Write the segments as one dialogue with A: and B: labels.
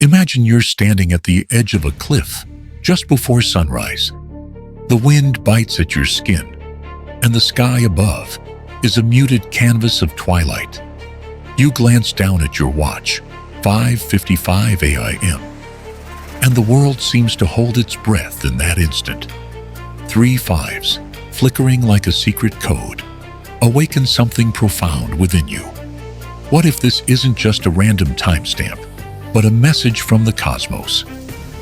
A: Imagine you're standing at the edge of a cliff just before sunrise. The wind bites at your skin, and the sky above is a muted canvas of twilight. You glance down at your watch, 5:55 a.m., and the world seems to hold its breath in that instant. 3 5s, flickering like a secret code, awaken something profound within you. What if this isn't just a random timestamp, but a message from the cosmos?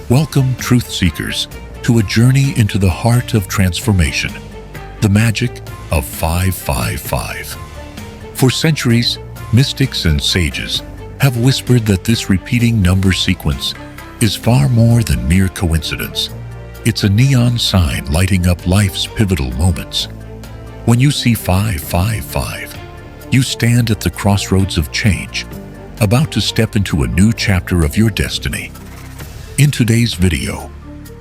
A: Welcome, truth seekers, to a journey into the heart of transformation, the magic of 555. For centuries, mystics and sages have whispered that this repeating number sequence is far more than mere coincidence. It's a neon sign lighting up life's pivotal moments. When you see 555, you stand at the crossroads of change, about to step into a new chapter of your destiny. In today's video,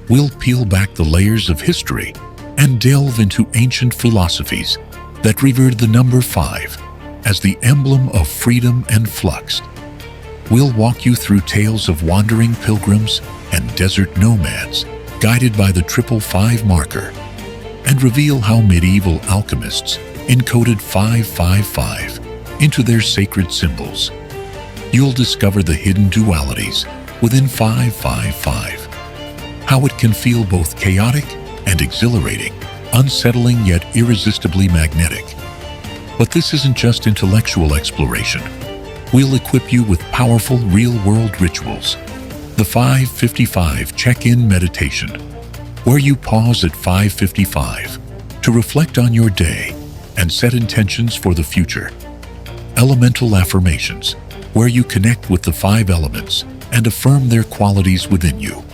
A: we'll peel back the layers of history and delve into ancient philosophies that revered the number 5 as the emblem of freedom and flux. We'll walk you through tales of wandering pilgrims and desert nomads guided by the 555 marker, and reveal how medieval alchemists encoded 555 into their sacred symbols. You'll discover the hidden dualities within 555, how it can feel both chaotic and exhilarating, unsettling yet irresistibly magnetic. But this isn't just intellectual exploration. We'll equip you with powerful real-world rituals. The 555 check-in meditation, where you pause at 555 to reflect on your day and set intentions for the future. Elemental affirmations, where you connect with the 5 elements and affirm their qualities within you.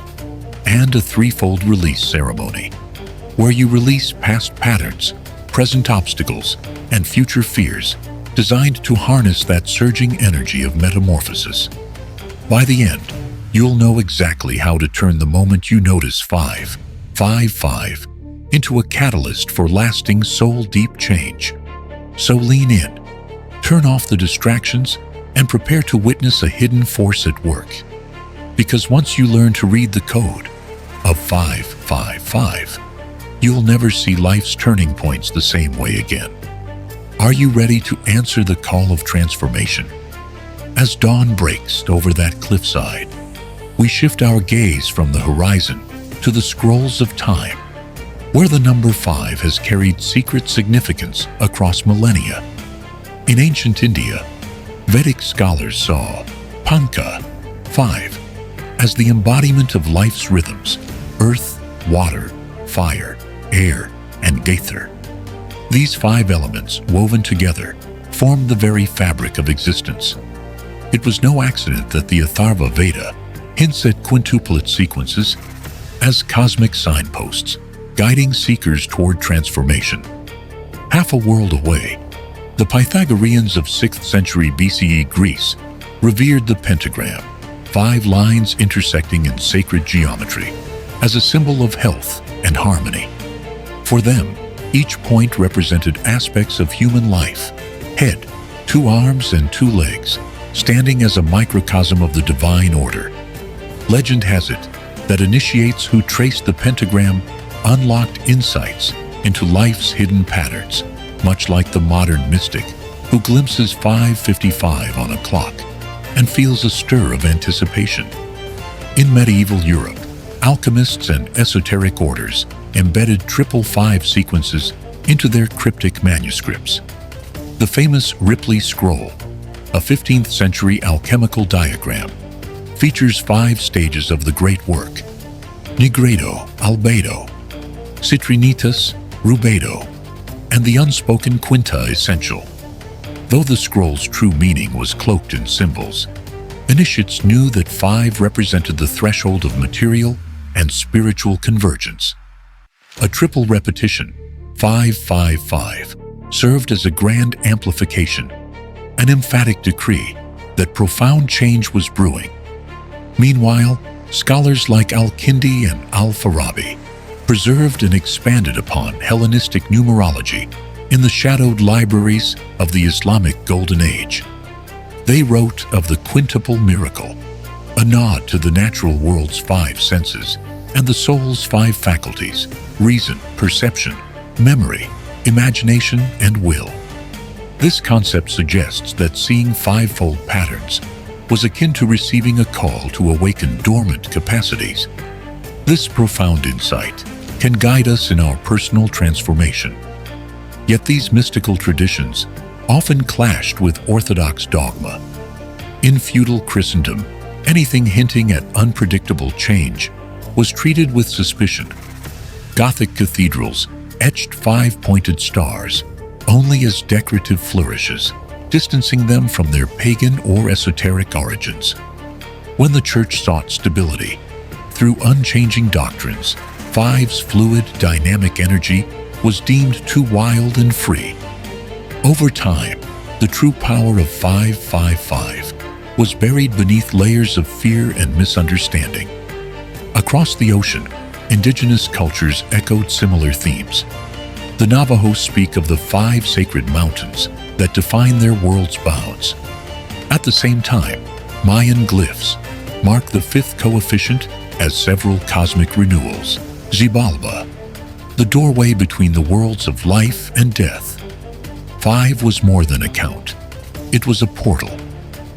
A: And a threefold release ceremony, where you release past patterns, present obstacles, and future fears, designed to harness that surging energy of metamorphosis. By the end, you'll know exactly how to turn the moment you notice 555 into a catalyst for lasting soul-deep change. So lean in, turn off the distractions, and prepare to witness a hidden force at work. Because once you learn to read the code of 555, you'll never see life's turning points the same way again. Are you ready to answer the call of transformation? As dawn breaks over that cliffside, we shift our gaze from the horizon to the scrolls of time, where the number 5 has carried secret significance across millennia. In ancient India, Vedic scholars saw pañca, 5, as the embodiment of life's rhythms: earth, water, fire, air, and ether. These 5 elements, woven together, formed the very fabric of existence. It was no accident that the Atharva Veda hints at quintuplet sequences as cosmic signposts, guiding seekers toward transformation. Half a world away, the Pythagoreans of 6th century BCE Greece revered the pentagram, 5 lines intersecting in sacred geometry, as a symbol of health and harmony. For them, each point represented aspects of human life: head, 2 arms, and 2 legs, standing as a microcosm of the divine order. Legend has it that initiates who traced the pentagram unlocked insights into life's hidden patterns, much like the modern mystic who glimpses 555 on a clock and feels a stir of anticipation. In medieval Europe, alchemists and esoteric orders embedded 555 sequences into their cryptic manuscripts. The famous Ripley Scroll, a 15th century alchemical diagram, features 5 stages of the great work: nigredo, albedo, citrinitas, rubedo, and the unspoken quinta essential. Though the scroll's true meaning was cloaked in symbols, initiates knew that 5 represented the threshold of material and spiritual convergence. A triple repetition, 555, served as a grand amplification, an emphatic decree that profound change was brewing. Meanwhile, scholars like Al-Kindi and Al-Farabi preserved and expanded upon Hellenistic numerology in the shadowed libraries of the Islamic Golden Age. They wrote of the quintuple miracle, a nod to the natural world's 5 senses and the soul's 5 faculties: reason, perception, memory, imagination, and will. This concept suggests that seeing 5-fold patterns was akin to receiving a call to awaken dormant capacities. This profound insight can guide us in our personal transformation. Yet these mystical traditions often clashed with orthodox dogma. In feudal Christendom, anything hinting at unpredictable change was treated with suspicion. Gothic cathedrals etched 5-pointed stars only as decorative flourishes, distancing them from their pagan or esoteric origins. When the Church sought stability through unchanging doctrines, 5's fluid, dynamic energy was deemed too wild and free. Over time, the true power of 555 was buried beneath layers of fear and misunderstanding. Across the ocean, indigenous cultures echoed similar themes. The Navajos speak of the 5 sacred mountains that define their world's bounds. At the same time, Mayan glyphs mark the 5th coefficient as several cosmic renewals, Xibalba, the doorway between the worlds of life and death. 5 was more than a count. It was a portal,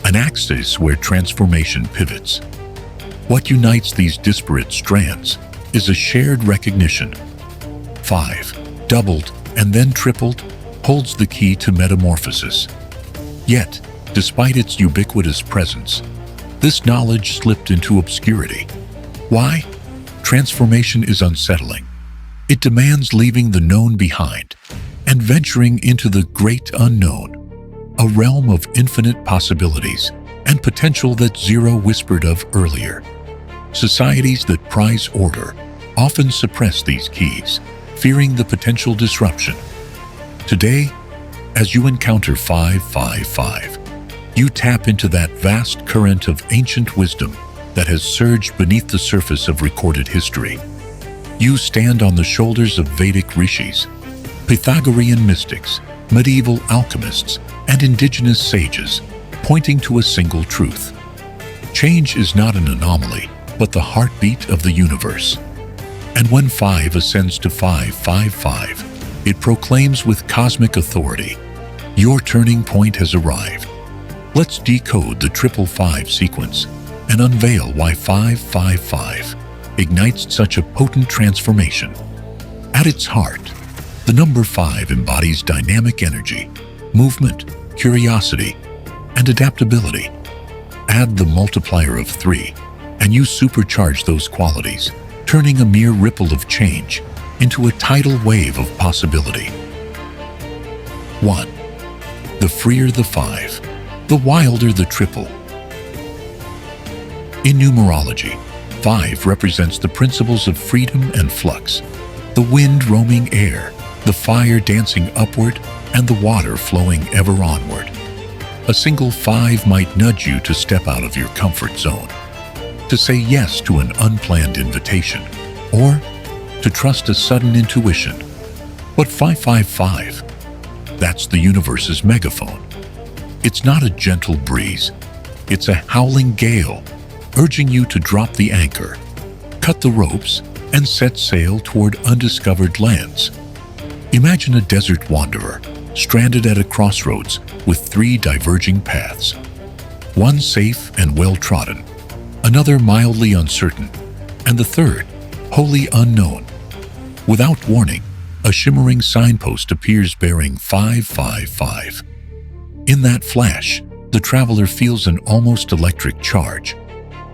A: an axis where transformation pivots. What unites these disparate strands is a shared recognition. 5, doubled and then tripled, holds the key to metamorphosis. Yet, despite its ubiquitous presence, this knowledge slipped into obscurity. Why? Transformation is unsettling. It demands leaving the known behind and venturing into the great unknown, a realm of infinite possibilities and potential that Zero whispered of earlier. Societies that prize order often suppress these keys, fearing the potential disruption. Today, as you encounter 555, you tap into that vast current of ancient wisdom that has surged beneath the surface of recorded history. You stand on the shoulders of Vedic rishis, Pythagorean mystics, medieval alchemists, and indigenous sages, pointing to a single truth. Change is not an anomaly, but the heartbeat of the universe. And when 5 ascends to 555, it proclaims with cosmic authority, your turning point has arrived. Let's decode the 555 sequence and unveil why 555 ignites such a potent transformation. At its heart, the number 5 embodies dynamic energy, movement, curiosity, and adaptability. Add the multiplier of 3, and you supercharge those qualities, turning a mere ripple of change into a tidal wave of possibility. 1. The freer the 5, the wilder the triple. In numerology, 5 represents the principles of freedom and flux, the wind roaming air, the fire dancing upward, and the water flowing ever onward. A single 5 might nudge you to step out of your comfort zone, to say yes to an unplanned invitation, or to trust a sudden intuition. But 555, that's the universe's megaphone. It's not a gentle breeze. It's a howling gale, urging you to drop the anchor, cut the ropes, and set sail toward undiscovered lands. Imagine a desert wanderer stranded at a crossroads with 3 diverging paths. One safe and well-trodden, another mildly uncertain, and the third wholly unknown. Without warning, a shimmering signpost appears bearing 555. In that flash, the traveler feels an almost electric charge.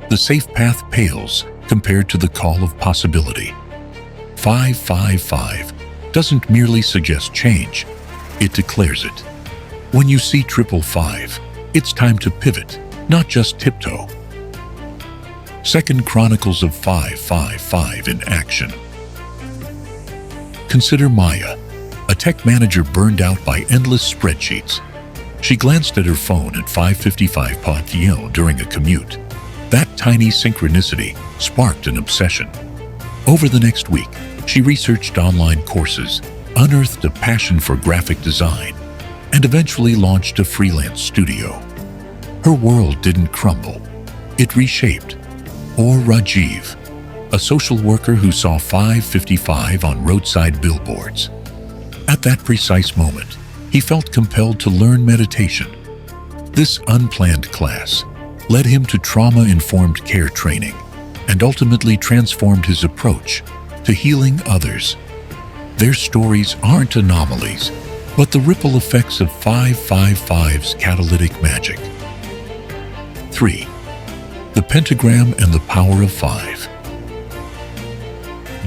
A: The safe path pales compared to the call of possibility. 555 doesn't merely suggest change, it declares it. When you see 555, it's time to pivot, not just tiptoe. 2nd Chronicles of 555 in action. Consider Maya, a tech manager burned out by endless spreadsheets. She glanced at her phone at 5:55 p.m. during a commute. That tiny synchronicity sparked an obsession. Over the next week, she researched online courses, unearthed a passion for graphic design, and eventually launched a freelance studio. Her world didn't crumble. it reshaped. Or Rajiv, a social worker who saw 555 on roadside billboards. At that precise moment, he felt compelled to learn meditation. This unplanned class led him to trauma-informed care training and ultimately transformed his approach to healing others. Their stories aren't anomalies, but the ripple effects of 555's catalytic magic. 3. The pentagram and the power of 5.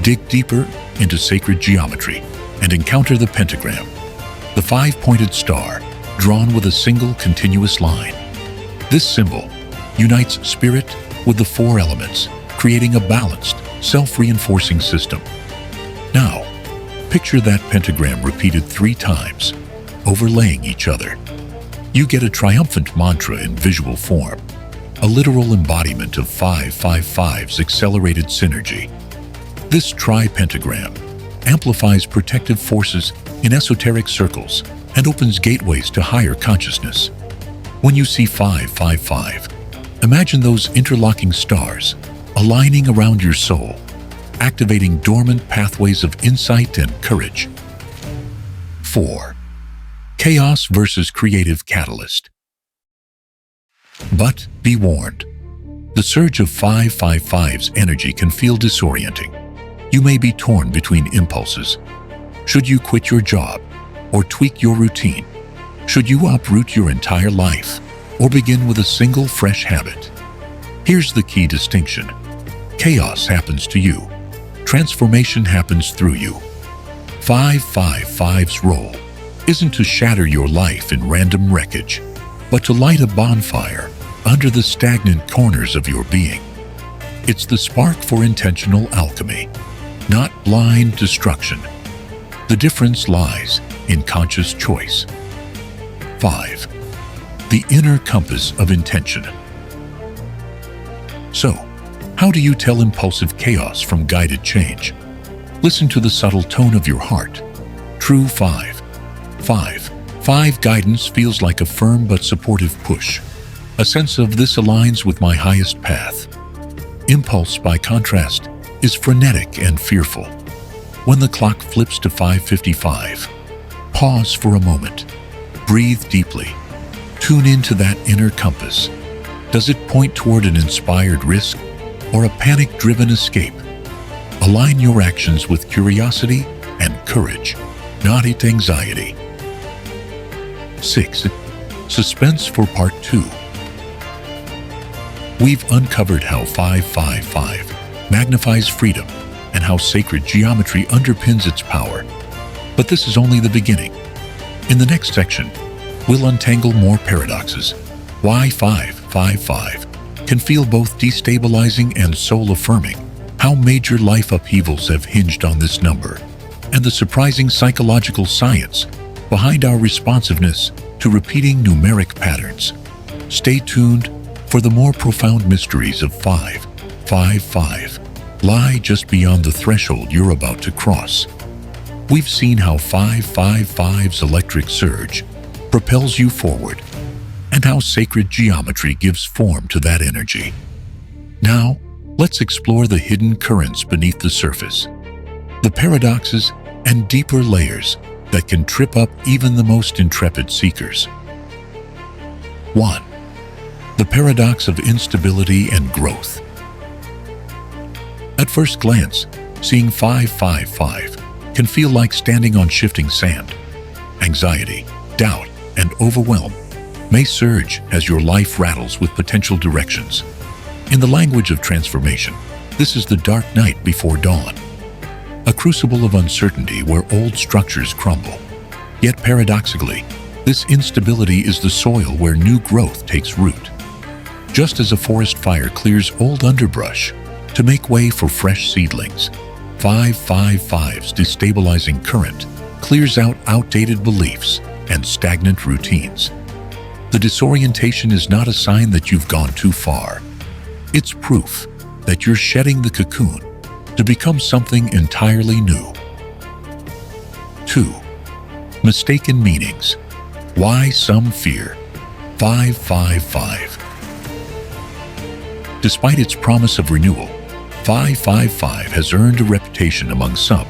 A: Dig deeper into sacred geometry and encounter the pentagram, the 5-pointed star drawn with a single continuous line. This symbol unites spirit with the 4 elements, creating a balanced, self-reinforcing system. Now, picture that pentagram repeated 3 times, overlaying each other. You get a triumphant mantra in visual form, a literal embodiment of 555's accelerated synergy. This tri-pentagram amplifies protective forces in esoteric circles and opens gateways to higher consciousness. When you see 555, imagine those interlocking stars aligning around your soul, activating dormant pathways of insight and courage. 4. Chaos versus creative catalyst. But be warned, the surge of 555's energy can feel disorienting. You may be torn between impulses. Should you quit your job or tweak your routine? Should you uproot your entire life or begin with a single fresh habit? Here's the key distinction. Chaos happens to you. Transformation happens through you. 555's role isn't to shatter your life in random wreckage, but to light a bonfire under the stagnant corners of your being. It's the spark for intentional alchemy, not blind destruction. The difference lies in conscious choice. 5. The inner compass of intention. So, how do you tell impulsive chaos from guided change? Listen to the subtle tone of your heart. True 5. 5 guidance feels like a firm but supportive push. A sense of this aligns with my highest path. Impulse, by contrast, is frenetic and fearful. When the clock flips to 5:55, pause for a moment. Breathe deeply. Tune into that inner compass. Does it point toward an inspired risk or a panic-driven escape? Align your actions with curiosity and courage, not anxiety. 6. Suspense for Part 2. We've uncovered how 555 magnifies freedom and how sacred geometry underpins its power. But this is only the beginning. In the next section, we'll untangle more paradoxes. Why 555 can feel both destabilizing and soul-affirming, how major life upheavals have hinged on this number, and the surprising psychological science behind our responsiveness to repeating numeric patterns. Stay tuned, for the more profound mysteries of 555 lie just beyond the threshold you're about to cross. We've seen how 555's electric surge propels you forward, and how sacred geometry gives form to that energy. Now, let's explore the hidden currents beneath the surface, the paradoxes and deeper layers that can trip up even the most intrepid seekers. 1. The paradox of instability and growth. At first glance, seeing 555 can feel like standing on shifting sand. Anxiety, doubt, and overwhelm may surge as your life rattles with potential directions. In the language of transformation, this is the dark night before dawn, a crucible of uncertainty where old structures crumble. Yet paradoxically, this instability is the soil where new growth takes root. Just as a forest fire clears old underbrush to make way for fresh seedlings, 555's destabilizing current clears out outdated beliefs and stagnant routines. The disorientation is not a sign that you've gone too far. It's proof that you're shedding the cocoon to become something entirely new. 2. Mistaken meanings. Why some fear 555. Despite its promise of renewal, 555 has earned a reputation among some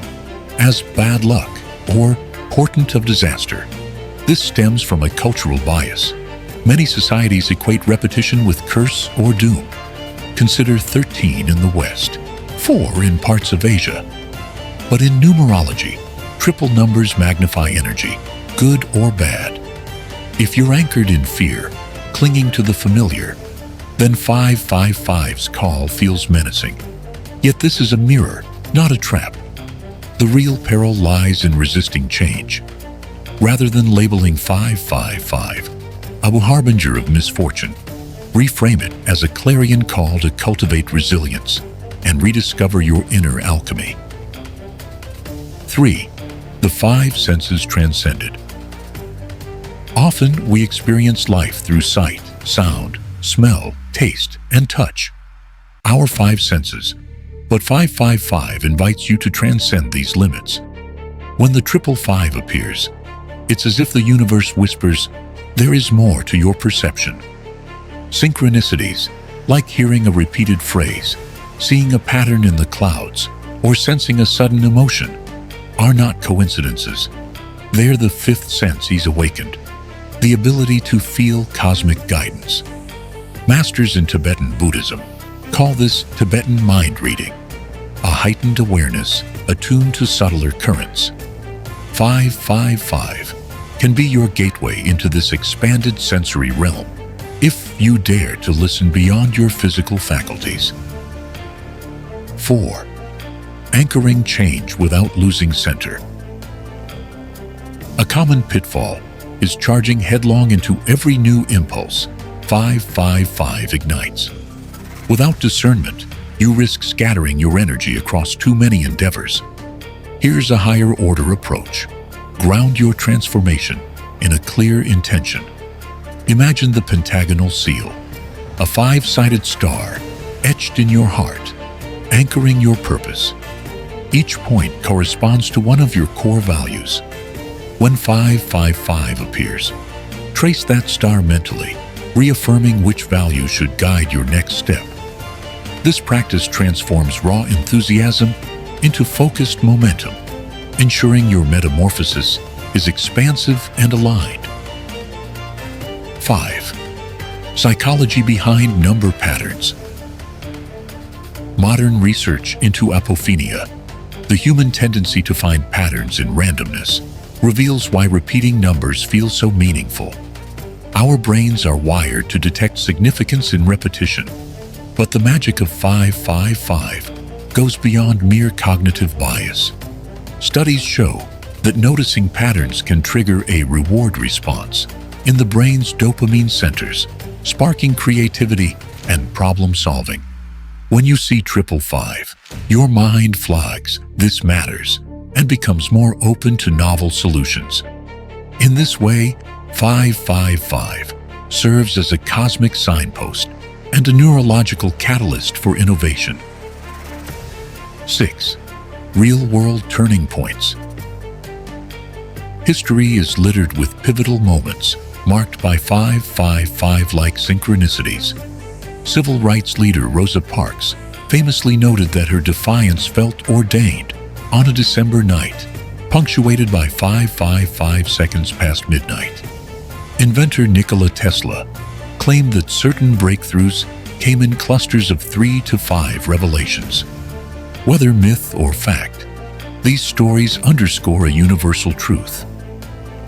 A: as bad luck or portent of disaster. This stems from a cultural bias. Many societies equate repetition with curse or doom. Consider 13 in the West, 4 in parts of Asia. But in numerology, triple numbers magnify energy, good or bad. If you're anchored in fear, clinging to the familiar, then 555's call feels menacing. Yet this is a mirror, not a trap. The real peril lies in resisting change. Rather than labeling 555 a harbinger of misfortune, reframe it as a clarion call to cultivate resilience and rediscover your inner alchemy. 3. The 5 senses transcended. Often we experience life through sight, sound, smell, taste, and touch. Our 5 senses. But 555 invites you to transcend these limits. When the 555 appears, it's as if the universe whispers, there is more to your perception. Synchronicities, like hearing a repeated phrase, seeing a pattern in the clouds, or sensing a sudden emotion, are not coincidences. They're the 5th sense he's awakened, the ability to feel cosmic guidance. Masters in Tibetan Buddhism call this Tibetan mind reading, a heightened awareness attuned to subtler currents. 555 can be your gateway into this expanded sensory realm, if you dare to listen beyond your physical faculties. 4. Anchoring change without losing center. A common pitfall is charging headlong into every new impulse 555 ignites. Without discernment, you risk scattering your energy across too many endeavors. Here's a higher order approach. Ground your transformation in a clear intention. Imagine the pentagonal seal, a 5-sided star etched in your heart, anchoring your purpose. Each point corresponds to one of your core values. When 555 appears, trace that star mentally, reaffirming which value should guide your next step. This practice transforms raw enthusiasm into focused momentum, ensuring your metamorphosis is expansive and aligned. 5. Psychology behind number patterns. Modern research into apophenia, the human tendency to find patterns in randomness, reveals why repeating numbers feel so meaningful. Our brains are wired to detect significance in repetition, but the magic of 555 goes beyond mere cognitive bias. Studies show that noticing patterns can trigger a reward response in the brain's dopamine centers, sparking creativity and problem-solving. When you see 555, your mind flags, "This matters," and becomes more open to novel solutions. In this way, 555 serves as a cosmic signpost and a neurological catalyst for innovation. 6. Real-world turning points. History is littered with pivotal moments marked by 555-like synchronicities. Civil rights leader Rosa Parks famously noted that her defiance felt ordained on a December night, punctuated by 555 seconds past midnight. Inventor Nikola Tesla claimed that certain breakthroughs came in clusters of 3 to 5 revelations. Whether myth or fact, these stories underscore a universal truth.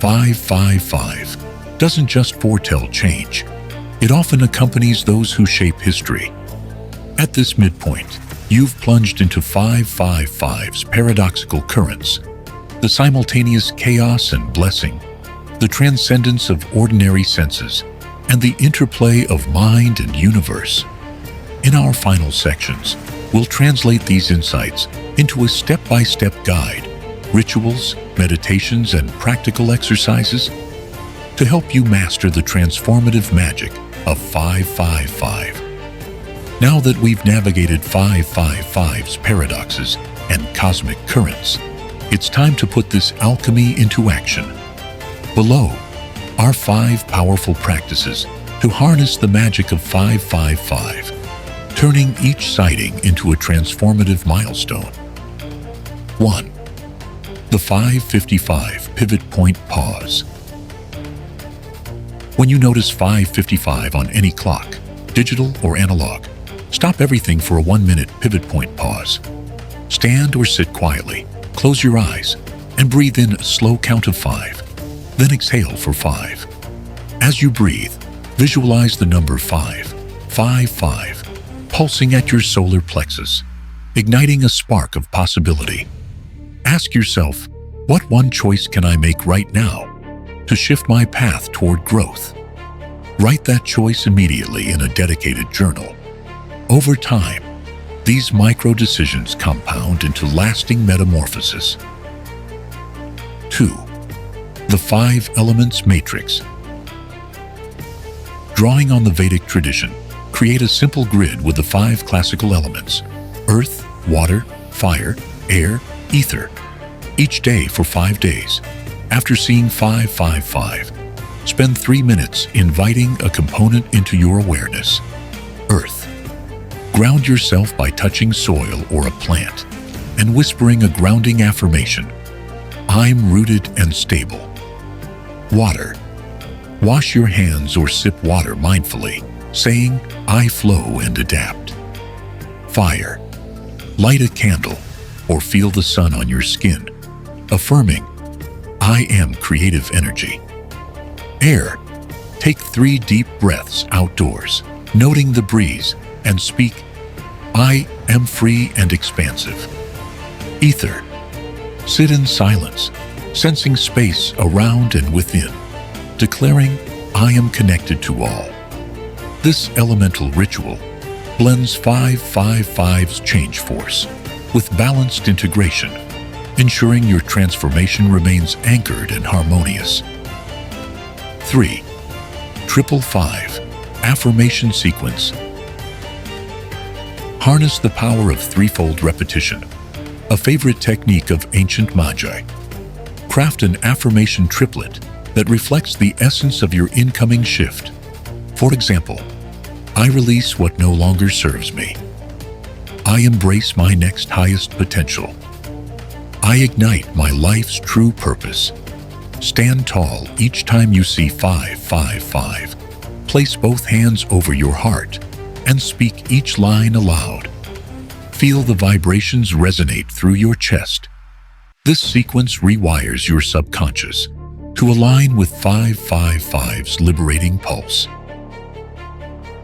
A: 555 doesn't just foretell change, it often accompanies those who shape history. At this midpoint, you've plunged into 555's paradoxical currents, the simultaneous chaos and blessing, the transcendence of ordinary senses, and the interplay of mind and universe. In our final sections, we'll translate these insights into a step-by-step guide, rituals, meditations, and practical exercises to help you master the transformative magic of 555. Now that we've navigated 555's paradoxes and cosmic currents, it's time to put this alchemy into action. Below are 5 powerful practices to harness the magic of 555, turning each sighting into a transformative milestone. 1. The 5:55 pivot point pause. When you notice 5:55 on any clock, digital or analog, stop everything for a 1-minute pivot point pause. Stand or sit quietly, close your eyes, and breathe in a slow count of 5. Then exhale for 5. As you breathe, visualize the number 5, 5, 5, pulsing at your solar plexus, igniting a spark of possibility. Ask yourself, what one choice can I make right now to shift my path toward growth? Write that choice immediately in a dedicated journal. Over time, these micro-decisions compound into lasting metamorphosis. 2. The 5 Elements Matrix. Drawing on the Vedic tradition, create a simple grid with the 5 classical elements: earth, water, fire, air, ether. Each day for 5 days. After seeing 555, spend 3 minutes inviting a component into your awareness. Earth. Ground yourself by touching soil or a plant and whispering a grounding affirmation: I'm rooted and stable. Water. Wash your hands or sip water mindfully, saying, I flow and adapt. Fire. Light a candle or feel the sun on your skin, affirming, I am creative energy. Air. Take 3 deep breaths outdoors, noting the breeze, and speak, I am free and expansive. Ether. Sit in silence, sensing space around and within, declaring, I am connected to all. This elemental ritual blends 555's change force with balanced integration, ensuring your transformation remains anchored and harmonious. 3. 555 Affirmation Sequence. Harness the power of threefold repetition, a favorite technique of ancient magi. Craft an affirmation triplet that reflects the essence of your incoming shift. For example, I release what no longer serves me. I embrace my next highest potential. I ignite my life's true purpose. Stand tall each time you see 555. Place both hands over your heart and speak each line aloud. Feel the vibrations resonate through your chest. This sequence rewires your subconscious to align with 555's liberating pulse.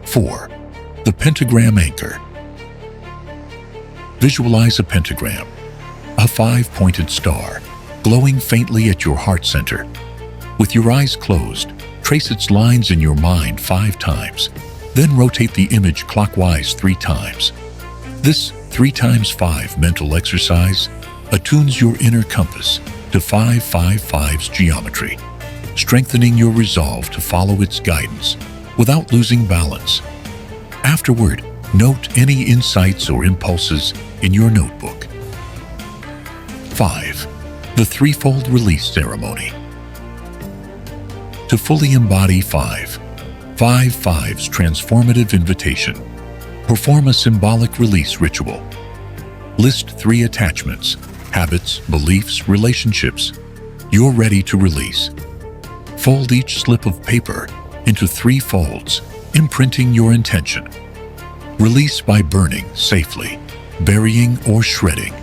A: 4. The Pentagram Anchor. Visualize a pentagram, a 5-pointed star, glowing faintly at your heart center. With your eyes closed, trace its lines in your mind 5 times, then rotate the image clockwise 3 times. This 3 times 5 mental exercise attunes your inner compass to 555's geometry, strengthening your resolve to follow its guidance without losing balance. Afterward, note any insights or impulses in your notebook. 5. The Threefold Release Ceremony. To fully embody 555's transformative invitation, perform a symbolic release ritual. List 3 attachments, habits, beliefs, relationships you're ready to release. Fold each slip of paper into 3 folds, imprinting your intention. Release by burning safely, burying or shredding,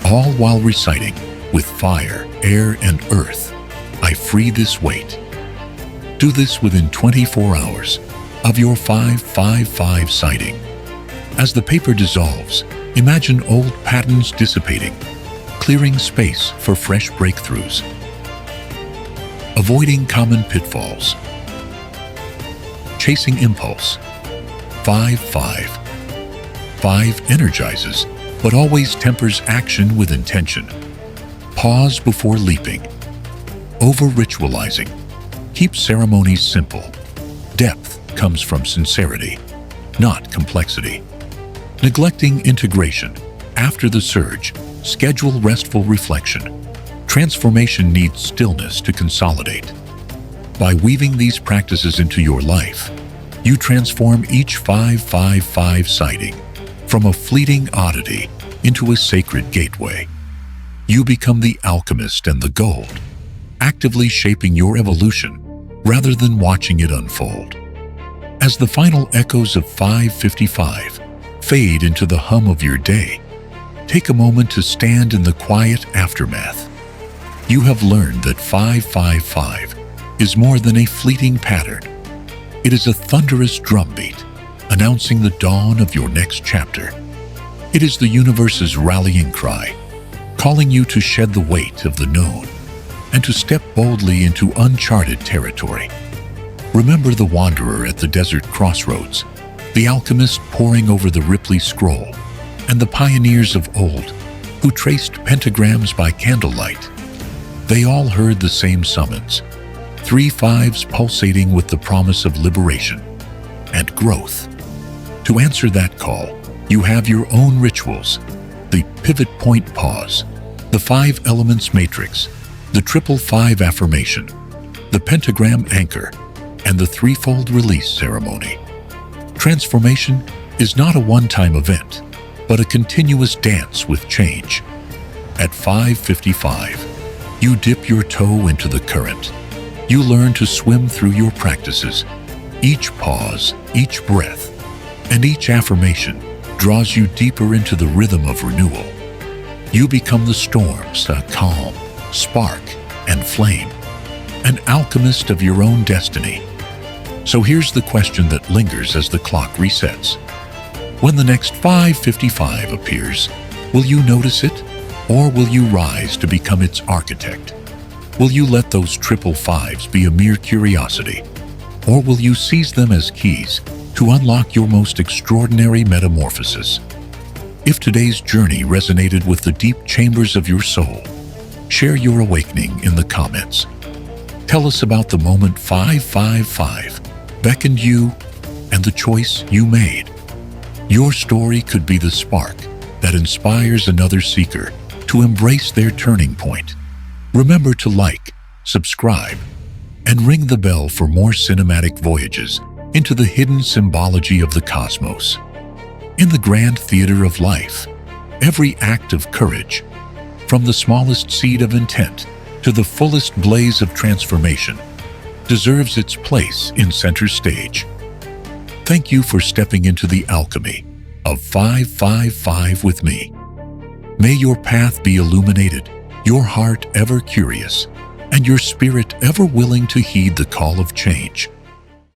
A: all while reciting with fire, air, and earth, I free this weight. Do this within 24 hours of your 555 sighting. As the paper dissolves, imagine old patterns dissipating, clearing space for fresh breakthroughs. Avoiding common pitfalls. Chasing impulse. 555 energizes, but always tempers action with intention. Pause before leaping. Over-ritualizing. Keep ceremonies simple. Depth comes from sincerity, not complexity. Neglecting integration. After the surge, schedule restful reflection. Transformation needs stillness to consolidate. By weaving these practices into your life, You transform each 555 sighting from a fleeting oddity into a sacred gateway. You become the alchemist and the gold, actively shaping your evolution rather than watching it unfold. As the final echoes of 555 fade into the hum of your day, take a moment to stand in the quiet aftermath. You have learned that 555 is more than a fleeting pattern. It is a thunderous drumbeat, announcing the dawn of your next chapter. It is the universe's rallying cry, calling you to shed the weight of the known and to step boldly into uncharted territory. Remember the wanderer at the desert crossroads, the alchemist poring over the Ripley Scroll, and the pioneers of old who traced pentagrams by candlelight. They all heard the same summons, 3 fives pulsating with the promise of liberation and growth. To answer that call, you have your own rituals: the pivot point pause, the 5 elements matrix, the 555 affirmation, the pentagram anchor, and the threefold release ceremony. Transformation is not a one-time event, but a continuous dance with change. At 555, you dip your toe into the current. You learn to swim through your practices. Each pause, each breath, and each affirmation draws you deeper into the rhythm of renewal. You become the storms, a calm, spark, and flame, an alchemist of your own destiny. So here's the question that lingers as the clock resets. When the next 555 appears, will you notice it, or will you rise to become its architect? Will you let those 555s be a mere curiosity, or will you seize them as keys to unlock your most extraordinary metamorphosis? If today's journey resonated with the deep chambers of your soul, share your awakening in the comments. Tell us about the moment 555 beckoned you and the choice you made. Your story could be the spark that inspires another seeker to embrace their turning point. Remember to like, subscribe, and ring the bell for more cinematic voyages into the hidden symbology of the cosmos. In the grand theater of life, every act of courage, from the smallest seed of intent to the fullest blaze of transformation, deserves its place in center stage. Thank you for stepping into the alchemy of 555 with me. May your path be illuminated, your heart ever curious, and your spirit ever willing to heed the call of change.